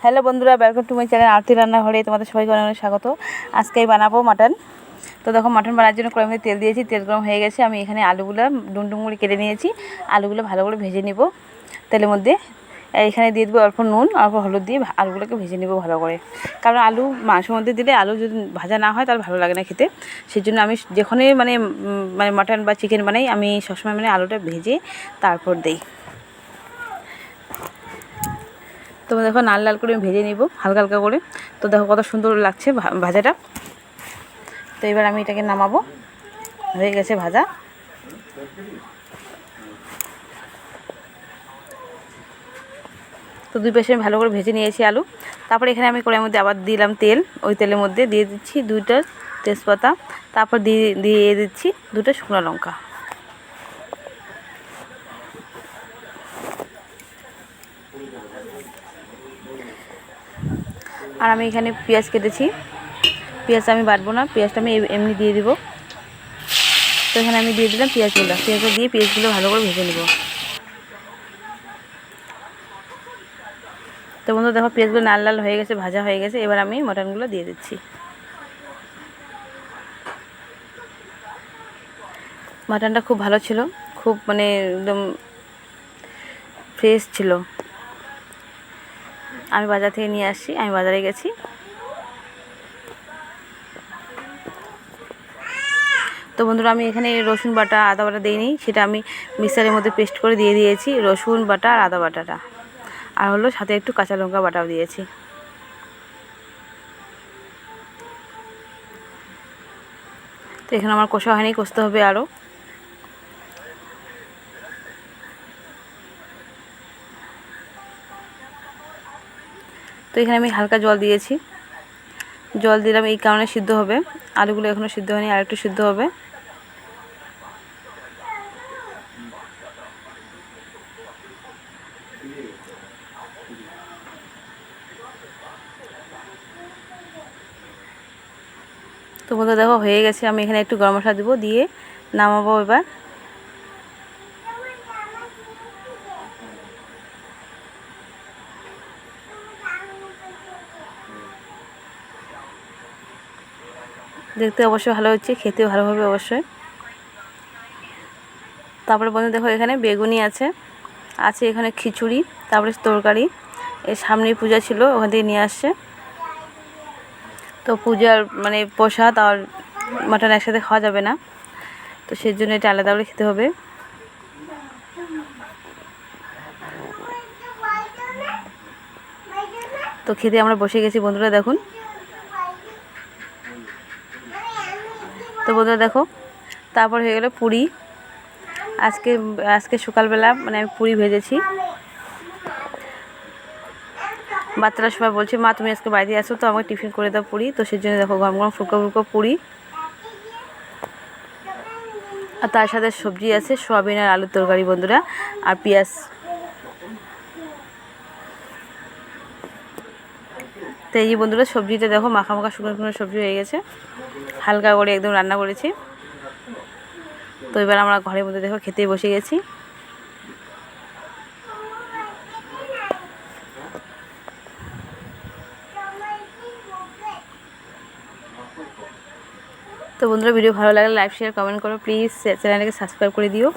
Hello বন্ধুরা, welcome to my channel আরতি রান্নাঘরে। তোমাদের সবাইকে অনেক অনেক স্বাগত। আজকেই বানাবো মাটন। তো দেখো, মাটন বানার জন্য কড়াইয়ের মধ্যে তেল দিয়েছি, তেল গরম হয়ে গেছে। আমি এখানে আলুগুলো ডুমডুম করে কেটে নিয়েছি। আলুগুলো ভালো করে ভেজে নিব তেলের মধ্যে। এখানে দিয়ে দেবো অল্প নুন, অল্প হলুদ দিয়ে আলুগুলোকে ভেজে নেব ভালো করে। কারণ আলু মাংসের মধ্যে দিলে আলু যদি ভাজা না হয় তাহলে ভালো লাগে না খেতে। সেই জন্য আমি যখনই মানে মাটন বা চিকেন বানাই, আমি সবসময় আলুটা ভেজে তারপর দিই। তো দেখো, লাল লাল করে ভেজে নিব হালকা হালকা করে। তো দেখো কত সুন্দর লাগছে ভাজাটা। তো এবার আমি এটাকে নামাবো, হয়ে গেছে ভাজা। তো দুই পাশে ভালো করে ভেজে নিয়েছি আলু। তারপর এখানে আমি কড়াইয়ের মধ্যে আবার দিলাম তেল। ওই তেলের মধ্যে দিয়ে দিচ্ছি 2টা তেজপাতা, তারপর দিয়ে দিচ্ছি 2টা শুকনো লঙ্কা। আর আমি এখানে পেঁয়াজ কেটেছি। পেঁয়াজ আমি বাটবো না, পেঁয়াজটা আমি এমনি দিয়ে দিব। তো এখানে আমি দিয়ে দিলাম পেঁয়াজটা দিয়ে পেঁয়াজগুলো ভালো করে ভেজে নেব। তো বন্ধু দেখো, পেঁয়াজগুলো লাল লাল হয়ে গেছে, ভাজা হয়ে গেছে। এবার আমি মটনগুলো দিয়ে দিচ্ছি। মাটনটা খুব ভালো ছিল, খুব একদম ফ্রেশ ছিল। আমি বাজার থেকে নিয়ে আসছি, আমি বাজারে গেছি। তো বন্ধুরা, আমি এখানে রসুন বাটা আদা বাটা দিইনি, সেটা আমি মিক্সারের মধ্যে পেস্ট করে দিয়ে দিয়েছি রসুন বাটা আর আদা বাটাটা। আর হলো সাথে একটু কাঁচা লঙ্কা বাটাও দিয়েছি। তো এখানে আমার কষা হয়নি, কষতে হবে আরও। তো এখানে আমি হালকা জল দিয়েছি। জল দিলাম এই কারণে সিদ্ধ হবে, আলুগুলো এখনও সিদ্ধ হয়নি, আর একটু সিদ্ধ হবে। তো বন্ধু দেখো, হয়ে গেছে। আমি এখানে একটু গরম মশলা দেবো, দিয়ে নামাবো এবার। দেখতে অবশ্যই ভালো হচ্ছে, খেতেও ভালো হবে অবশ্যই। তারপরে বন্ধু দেখো, এখানে বেগুনি আছে, এখানে খিচুড়ি, তারপরে তরকারি। এর সামনেই পূজা ছিল, ওখান থেকে নিয়ে আসছে। তো পূজার প্রসাদ আর মাটন একসাথে খাওয়া যাবে না, তো সেই জন্য এটা আলাদা করে খেতে হবে। তো খেতে আমরা বসে গেছি বন্ধুরা, দেখুন। তো বন্ধুরা দেখো, তারপর হয়ে গেল পুরি। আজকে সকালবেলা আমি পুরি ভেজেছি। বাচ্চারা সবাই বলছে, মা তুমি আজকে বাড়িতে আসো, তো আমাকে টিফিন করে দাও পুরি। তো সেই জন্য দেখো গরম গরম ফুলকো ফুলকো পুরি, আর তার সাথে সবজি আছে সোয়াবিন আর আলুর তরকারি বন্ধুরা, আর পেঁয়াজ। তো এই যে বন্ধুরা, সবজিটা দেখো মাখা মাখা শুকনো শুকনো সবজি হয়ে গেছে, হালকা করে একদম রান্না করেছি। তো এবার আমরা ঘরের মধ্যে দেখো খেতে বসে গেছি। তো বন্ধুরা, ভিডিও ভালো লাগলে লাইক শেয়ার কমেন্ট করো প্লিজ, চ্যানেলটাকে সাবস্ক্রাইব করে দিও।